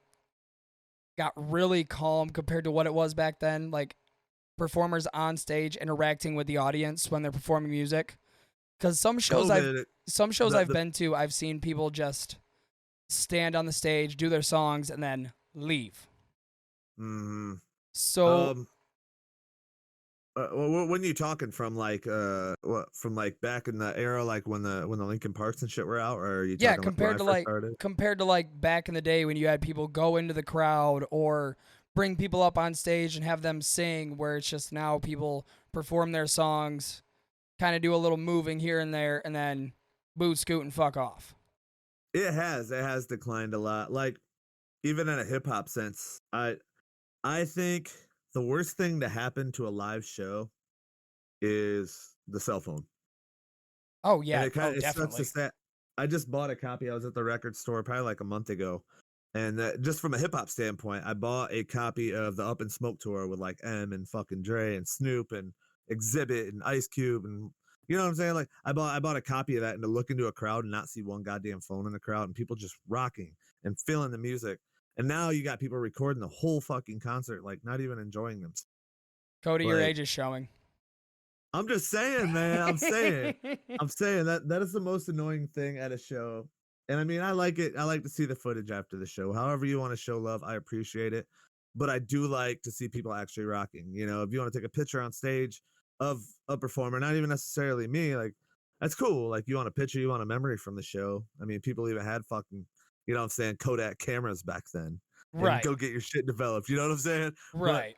Speaker 2: got really calm compared to what it was back then? Like performers on stage interacting with the audience when they're performing music? Because some shows
Speaker 1: COVID,
Speaker 2: I've been to, I've seen people just stand on the stage, do their songs, and then leave.
Speaker 1: mm,
Speaker 2: So
Speaker 1: when you talking from like from like back in the era, like when the Linkin Parks and shit were out, or are you
Speaker 2: yeah,
Speaker 1: talking like when I first started?
Speaker 2: compared to like back in the day when you had people go into the crowd or bring people up on stage and have them sing, where it's just now people perform their songs, kind of do a little moving here and there, and then boot scoot and fuck off.
Speaker 1: It has declined a lot. Like even in a hip hop sense, I think the worst thing to happen to a live show is the cell phone.
Speaker 2: Oh yeah,
Speaker 1: And it kind of it sucks
Speaker 2: definitely.
Speaker 1: to say. I just bought a copy. I was at the record store probably like a month ago, And just from a hip hop standpoint, I bought a copy of the Up in Smoke tour with like M and fucking Dre and Snoop and Exhibit and Ice Cube and you know what I'm saying? Like I bought a copy of that and to look into a crowd and not see one goddamn phone in the crowd and people just rocking and feeling the music. And now you got people recording the whole fucking concert, like not even enjoying them.
Speaker 2: Cody, your
Speaker 1: Like,
Speaker 2: age is showing.
Speaker 1: I'm just saying, man. I'm saying that is the most annoying thing at a show. And I mean, I like it. I like to see the footage after the show. However you want to show love, I appreciate it. But I do like to see people actually rocking. You know, if you want to take a picture on stage of a performer, not even necessarily me, like that's cool. Like you want a picture, you want a memory from the show. I mean, people even had fucking, you know what I'm saying, Kodak cameras back then. And
Speaker 2: Right.
Speaker 1: go get your shit developed. You know what I'm saying? But
Speaker 2: Right.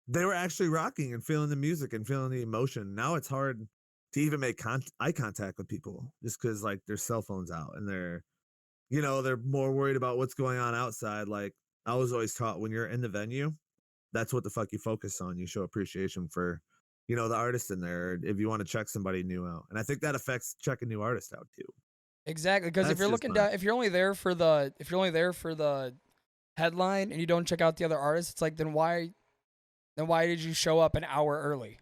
Speaker 1: they were actually rocking and feeling the music and feeling the emotion. Now it's hard to even make eye contact with people just because like their cell phones out and they're, you know, they're more worried about what's going on outside. Like I was always taught when you're in the venue, that's what the fuck you focus on. You show appreciation for, you know, the artist in there. If you want to check somebody new out, and I think that affects checking new artists out too.
Speaker 2: Exactly, because if
Speaker 1: That's
Speaker 2: you're
Speaker 1: just
Speaker 2: looking
Speaker 1: my
Speaker 2: down, if you're only there for the headline and you don't check out the other artists, it's like then why did you show up an hour early?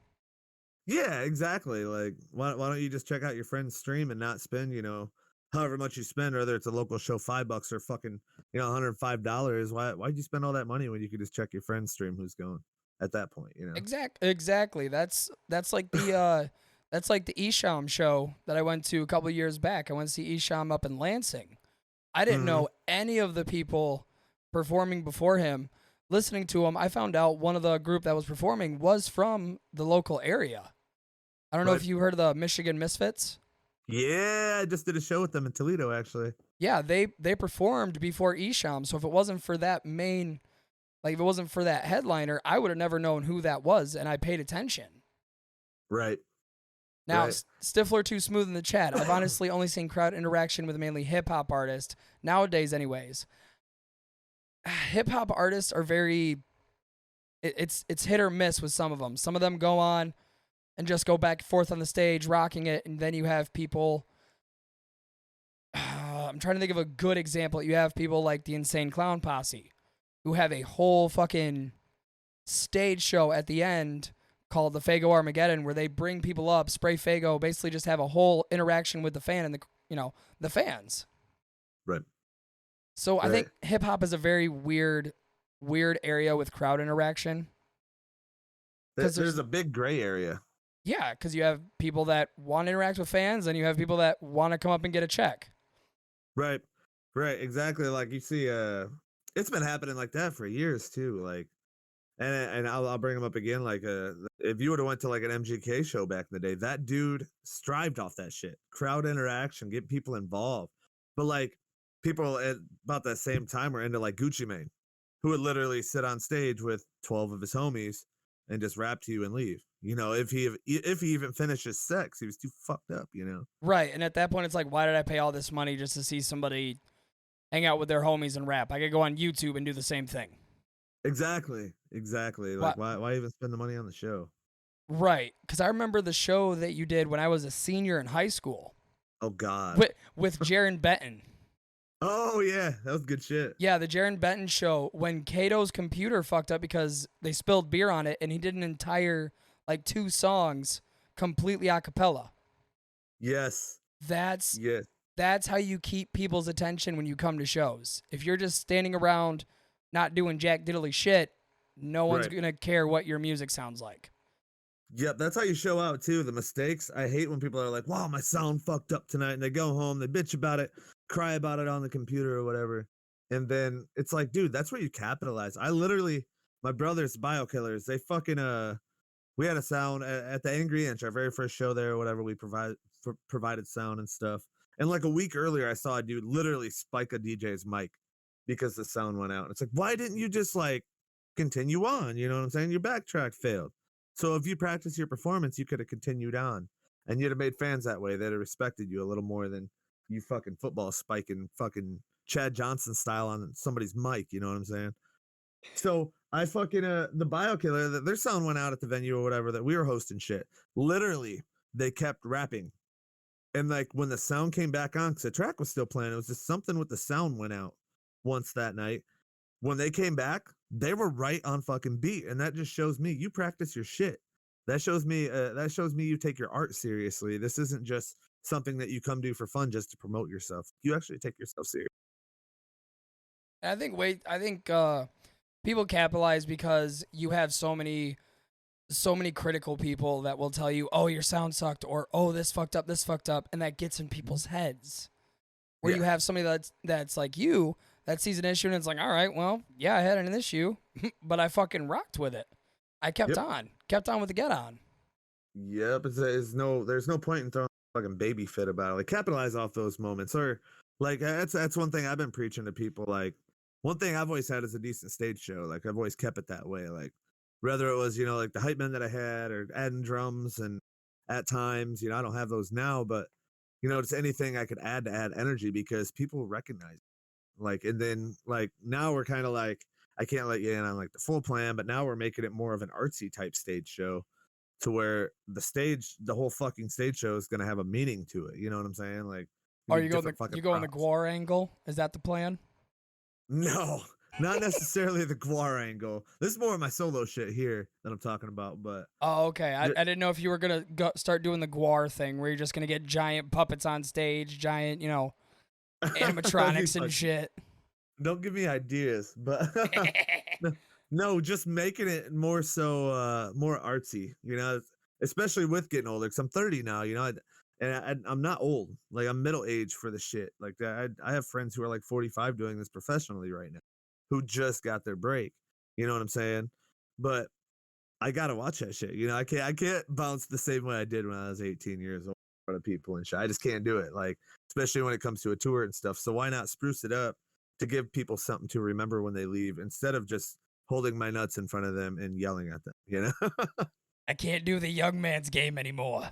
Speaker 1: Yeah, exactly. Like, why don't you just check out your friend's stream and not spend, you know, however much you spend, whether it's a local show, $5 or fucking, you know, $105. Why'd you spend all that money when you could just check your friend's stream who's going at that point, you know?
Speaker 2: Exactly. That's like the Esham show that I went to a couple years back. I went to see Esham up in Lansing. I didn't
Speaker 1: Mm-hmm.
Speaker 2: know any of the people performing before him. Listening to him, I found out one of the group that was performing was from the local area. I don't know
Speaker 1: Right.
Speaker 2: if you heard of the Michigan Misfits.
Speaker 1: Yeah, I just did a show with them in Toledo, actually.
Speaker 2: Yeah, they performed before Esham. So if it wasn't for that main, like if it wasn't for that headliner, I would have never known who that was, and I paid attention.
Speaker 1: Right.
Speaker 2: Now,
Speaker 1: Right.
Speaker 2: Stifler Too Smooth in the chat. I've honestly only seen crowd interaction with mainly hip hop artists nowadays, anyways. Hip hop artists are very, it's hit or miss with some of them. Some of them go on and just go back and forth on the stage, rocking it, and then you have people. I'm trying to think of a good example. You have people like the Insane Clown Posse, who have a whole fucking stage show at the end called the Fago Armageddon, where they bring people up, spray Fago, basically just have a whole interaction with the fan and the fans.
Speaker 1: Right.
Speaker 2: So I
Speaker 1: Right.
Speaker 2: think hip hop is a very weird area with crowd interaction.
Speaker 1: There's a big gray area.
Speaker 2: Yeah, because you have people that want to interact with fans, and you have people that want to come up and get a check.
Speaker 1: Right. Right. Exactly. Like you see, it's been happening like that for years too. Like, and I'll bring him up again. Like, if you would have went to like an MGK show back in the day, that dude strived off that shit, crowd interaction, get people involved. But like people at about that same time were into like Gucci Mane, who would literally sit on stage with 12 of his homies and just rap to you and leave. You know, if he even finished his sex, he was too fucked up. You know.
Speaker 2: Right, and at that point, it's like, why did I pay all this money just to see somebody hang out with their homies and rap? I could go on YouTube and do the same thing.
Speaker 1: Exactly. Like why even spend the money on the show?
Speaker 2: Right, because I remember the show that you did when I was a senior in high school
Speaker 1: Oh God.
Speaker 2: with Jaron Benton.
Speaker 1: Oh yeah, that was good shit.
Speaker 2: Yeah, the Jaron Benton show when Kato's computer fucked up because they spilled beer on it, and he did an entire like 2 songs completely a cappella.
Speaker 1: Yes.
Speaker 2: That's
Speaker 1: Yes.
Speaker 2: That's how you keep people's attention when you come to shows. If you're just standing around not doing jack diddly shit, no one's
Speaker 1: Right.
Speaker 2: going to care what your music sounds like.
Speaker 1: Yep, that's how you show out too. The mistakes. I hate when people are like, "Wow, my sound fucked up tonight," and they go home, they bitch about it, cry about it on the computer or whatever, and then it's like, dude, that's where you capitalize. I literally, my brother's Biokillers. They fucking we had a sound at the Angry Inch, our very first show there or whatever. We provided sound and stuff, and like a week earlier, I saw a dude literally spike a DJ's mic because the sound went out. It's like, why didn't you just like continue on? You know what I'm saying? Your backtrack failed. So if you practice your performance, you could have continued on, and you'd have made fans that way. They'd have respected you a little more than you fucking football spiking fucking Chad Johnson style on somebody's mic. You know what I'm saying? So I fucking the Biokiller, their sound went out at the venue or whatever that we were hosting shit. Literally, they kept rapping, and like when the sound came back on, because the track was still playing, it was just something with the sound went out once that night. When they came back, they were right on fucking beat, and that just shows me you practice your shit. That shows me you take your art seriously. This isn't just something that you come do for fun just to promote yourself. You actually take yourself serious.
Speaker 2: I think people capitalize because you have so many critical people that will tell you, "Oh, your sound sucked," or "Oh, this fucked up," and that gets in people's heads. Where you have somebody that's like you that sees an issue and it's like, "All right, well, yeah, I had an issue, but I fucking rocked with it. I kept on with the get on."
Speaker 1: Yep, there's no point in throwing a fucking baby fit about it. Like capitalize off those moments, or like that's one thing I've been preaching to people. Like one thing I've always had is a decent stage show. Like I've always kept it that way. Like whether it was like the hype men that I had, or adding drums, and at times I don't have those now, but it's anything I could add to add energy because people recognize it. Like, and then like now we're kind of like I can't let you in on like the full plan, but now we're making it more of an artsy type stage show to where the whole fucking stage show is going to have a meaning to it. You know what I'm saying? Like,
Speaker 2: Are you going the Gwar angle? Is that the plan?
Speaker 1: No, not necessarily the Gwar angle. This is more of my solo shit here that I'm talking about. But
Speaker 2: okay. I didn't know if you were gonna start doing the Gwar thing, where you're just gonna get giant puppets on stage, giant, animatronics and shit.
Speaker 1: Don't give me ideas, but no, just making it more so more artsy. Especially with getting older. Cause I'm 30 now. I'm not old. Like I'm middle age for the shit. Like I have friends who are like 45 doing this professionally right now, who just got their break. You know what I'm saying? But I gotta watch that shit. I can't bounce the same way I did when I was 18 years old in front of people and shit. I just can't do it. Like especially when it comes to a tour and stuff. So why not spruce it up to give people something to remember when they leave instead of just holding my nuts in front of them and yelling at them.
Speaker 2: I can't do the young man's game anymore.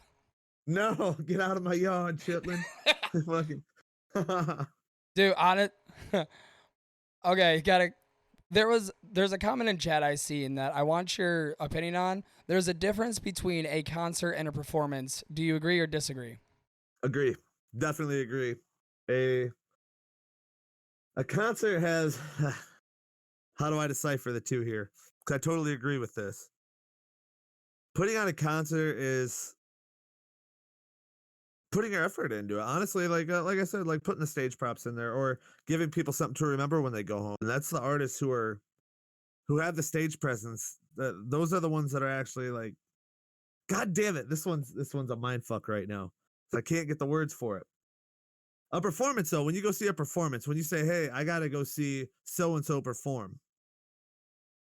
Speaker 1: No, get out of my yard, Chitlin. Fucking.
Speaker 2: Dude, on it. Okay, there's a comment in chat I see in that I want your opinion on. There's a difference between a concert and a performance. Do you agree or disagree?
Speaker 1: Agree. Definitely agree. A concert has how do I decipher the two here? Because I totally agree with this. Putting on a concert is putting your effort into it. Honestly, like I said, like putting the stage props in there or giving people something to remember when they go home. And that's the artists who have the stage presence. Those are the ones that are actually like, God damn it, this one's a mind fuck right now. So I can't get the words for it. A performance though, when you go see a performance, when you say, "Hey, I gotta go see so and so perform,"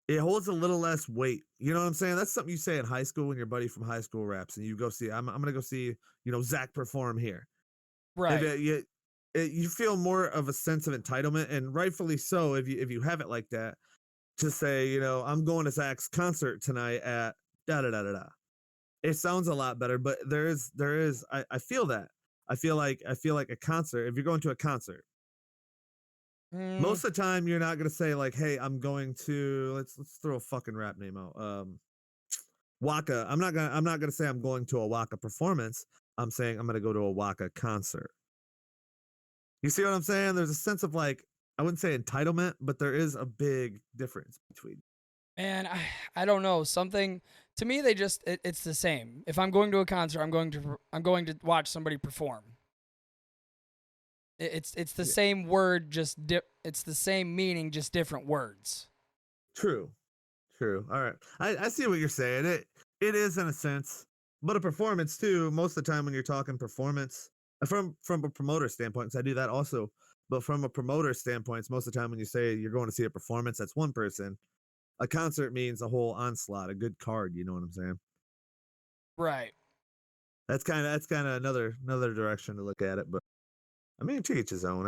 Speaker 1: it holds a little less weight. You know what I'm saying? That's something you say in high school when your buddy from high school raps, and you go see. I'm gonna go see Zach perform here.
Speaker 2: Right.
Speaker 1: You feel more of a sense of entitlement, and rightfully so. If you have it like that, to say I'm going to Zach's concert tonight at da da da da da. It sounds a lot better, but there is I feel that. I feel like a concert. If you're going to a concert, most of the time you're not gonna say like, "Hey, I'm going to let's throw a fucking rap name out." Waka. I'm not gonna say I'm going to a Waka performance. I'm saying I'm gonna go to a Waka concert. You see what I'm saying? There's a sense of like I wouldn't say entitlement, but there is a big difference between.
Speaker 2: Man, I don't know. Something to me, it's the same. If I'm going to a concert, I'm going to watch somebody perform. It's the same word, it's the same meaning, just different words.
Speaker 1: True. All right. I see what you're saying. It is in a sense, but a performance too. Most of the time when you're talking performance, from a promoter standpoint, 'cause I do that also. But from a promoter standpoint, most of the time when you say you're going to see a performance, that's one person. A concert means a whole onslaught, a good card. You know what I'm saying?
Speaker 2: Right.
Speaker 1: That's kind of another direction to look at it. But I mean, to each his own.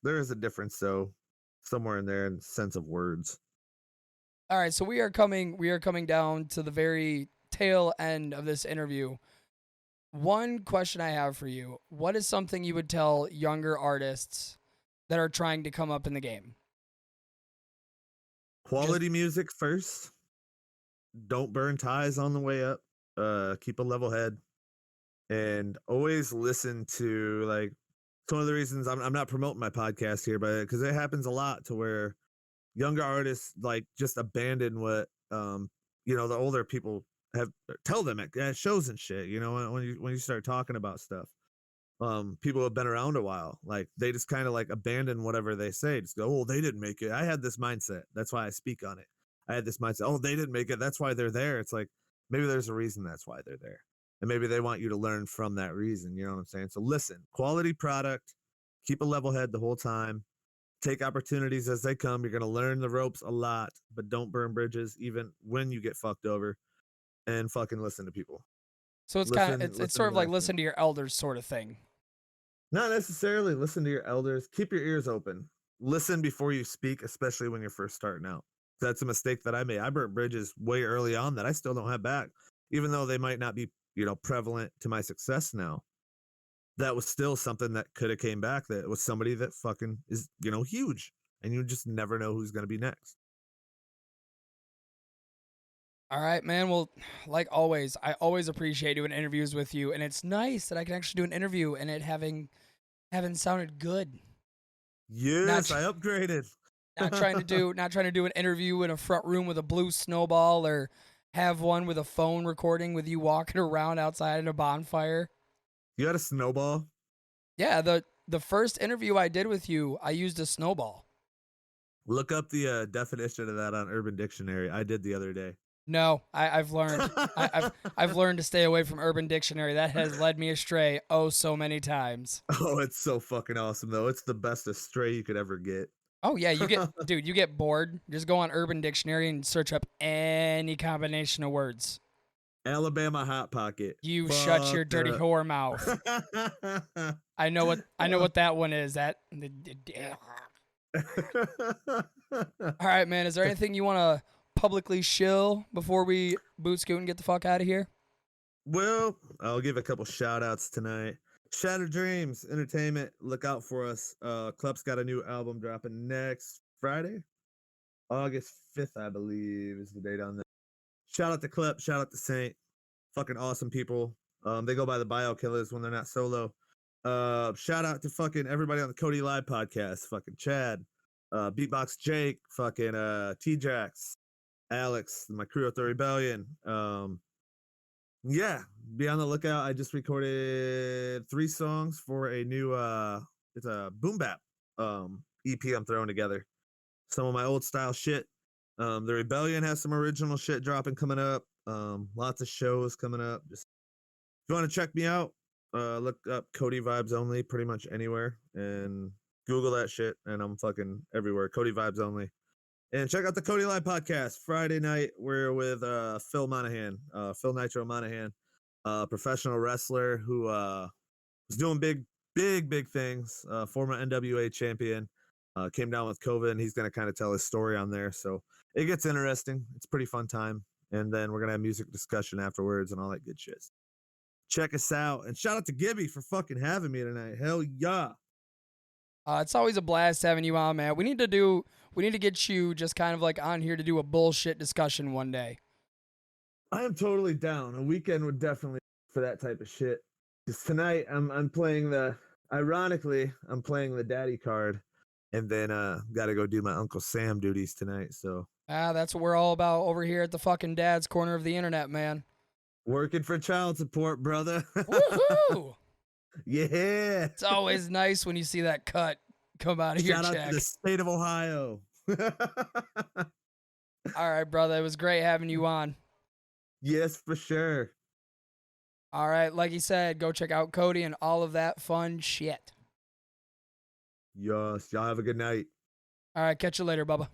Speaker 1: There is a difference, so somewhere in there in the sense of words.
Speaker 2: All right, so we are coming down to the very tail end of this interview. One question I have for you: what is something you would tell younger artists that are trying to come up in the game?
Speaker 1: Quality music first. Don't burn ties on the way up. Keep a level head, and always listen to like It's one of the reasons I'm not promoting my podcast here, but because it happens a lot to where younger artists like just abandon what the older people have tell them at shows and shit. When you start talking about stuff, people have been around a while, like they just kind of like abandon whatever they say. Just go, oh, they didn't make it. I had this mindset. That's why I speak on it. I had this mindset. Oh, they didn't make it. That's why they're there. It's like maybe there's a reason that's why they're there, and maybe they want you to learn from that reason. You know what I'm saying? So listen, quality product. Keep a level head the whole time. Take opportunities as they come. You're going to learn the ropes a lot, but don't burn bridges even when you get fucked over, and fucking listen to people.
Speaker 2: So it's kind of it's sort of like listen to your elders sort of thing.
Speaker 1: Not necessarily listen to your elders. Keep your ears open. Listen before you speak, especially when you're first starting out. That's a mistake that I made. I burnt bridges way early on that I still don't have back, even though they might not be, prevalent to my success now. That was still something that could have came back. That was somebody that fucking is, huge, and you just never know who's going to be next.
Speaker 2: All right, man. Well, like always, I always appreciate doing interviews with you, and it's nice that I can actually do an interview and it having sounded good.
Speaker 1: Yes, I upgraded.
Speaker 2: Not trying to do an interview in a front room with a blue snowball, or have one with a phone recording with you walking around outside in a bonfire.
Speaker 1: You had a snowball?
Speaker 2: Yeah, the first interview I did with you, I used a snowball.
Speaker 1: Look up the definition of that on Urban Dictionary. I did the other day.
Speaker 2: No, I've learned. I've learned to stay away from Urban Dictionary. That has led me astray so many times.
Speaker 1: Oh, it's so fucking awesome though. It's the best astray you could ever get.
Speaker 2: Oh yeah, you get bored. Just go on Urban Dictionary and search up any combination of words.
Speaker 1: Alabama Hot Pocket.
Speaker 2: You shut your dirty whore mouth. I know what that one is. That. All right, man. Is there anything you want to publicly shill before we boot scoot and get the fuck out of here?
Speaker 1: Well, I'll give a couple shout outs tonight. Shattered Dreams Entertainment, look out for us. Klep's got a new album dropping next Friday, August 5th, I believe is the date on that. Shout out to Klep, shout out to Saint, fucking awesome people. They go by the Bio Killers when they're not solo. Shout out to fucking everybody on the Cody Live podcast, fucking Chad, Beatbox Jake, fucking T-Jax, Alex, my crew at the Rebellion. Yeah, be on the lookout. I just recorded 3 songs for a new it's a boom bap EP I'm throwing together. Some of my old style shit. The Rebellion has some original shit dropping coming up. Lots of shows coming up. Just if you want to check me out, look up Cody Vibes Only pretty much anywhere and Google that shit, and I'm fucking everywhere. Cody Vibes Only. And check out the Cody Live podcast. Friday night, we're with Phil Monahan, Phil Nitro Monahan, professional wrestler who was doing big things. Former NWA champion, came down with COVID, and he's going to kind of tell his story on there. So it gets interesting. It's a pretty fun time. And then we're going to have music discussion afterwards and all that good shit. Check us out. And shout out to Gibby for fucking having me tonight. Hell yeah.
Speaker 2: It's always a blast having you on, man. We need to get you just kind of like on here to do a bullshit discussion one day.
Speaker 1: I am totally down. A weekend would definitely for that type of shit. Because tonight I'm playing the daddy card, and then got to go do my Uncle Sam duties tonight. So
Speaker 2: that's what we're all about over here at the fucking dad's corner of the internet, man.
Speaker 1: Working for child support, brother.
Speaker 2: Woohoo!
Speaker 1: Yeah.
Speaker 2: It's always nice when you see that cut come out of your check.
Speaker 1: Shout out to the state of Ohio.
Speaker 2: All right, brother. It was great having you on.
Speaker 1: Yes, for sure.
Speaker 2: All right. Like he said, go check out Cody and all of that fun shit.
Speaker 1: Yes. Y'all have a good night.
Speaker 2: All right. Catch you later, Bubba.